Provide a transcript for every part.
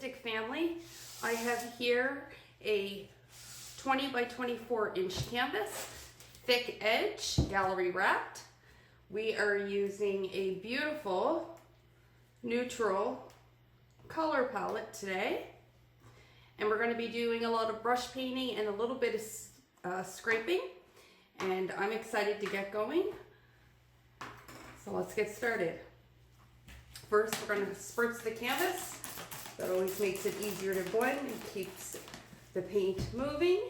artistic family. I have here a 20 by 24 inch canvas, thick edge, gallery wrapped. We are using a beautiful neutral color palette today. And we're going to be doing a lot of brush painting and a little bit of scraping. And I'm excited to get going. So let's get started. First, we're going to spritz the canvas. That always makes it easier to blend and keeps the paint moving.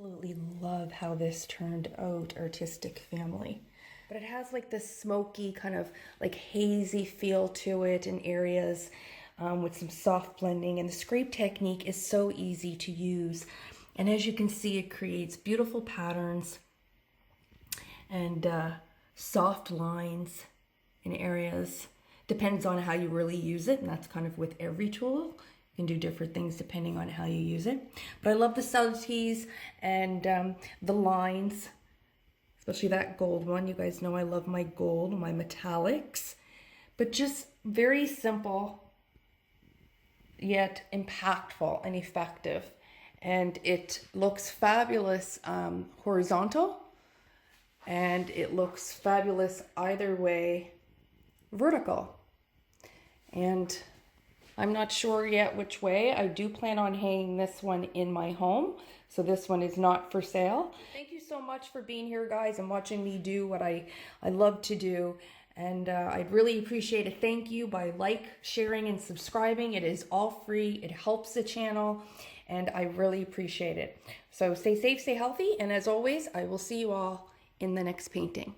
Absolutely love how this turned out, Artistic Family. But it has like this smoky kind of like hazy feel to it in areas, with some soft blending, and the scrape technique is so easy to use. And as you can see, it creates beautiful patterns and soft lines in areas. Depends on how you really use it, and that's kind of with every tool. You can do different things depending on how you use it. But I love the subtleties and the lines, especially that gold one. You guys know I love my gold, my metallics. But just very simple, yet impactful and effective. And it looks fabulous horizontal, and it looks fabulous either way vertical. And I'm not sure yet which way. I do plan on hanging this one in my home, so this one is not for sale. Thank you so much for being here, guys, and watching me do what I love to do. And I'd really appreciate a thank you by sharing, and subscribing. It is all free. It helps the channel, and I really appreciate it. So stay safe, stay healthy, and as always, I will see you all in the next painting.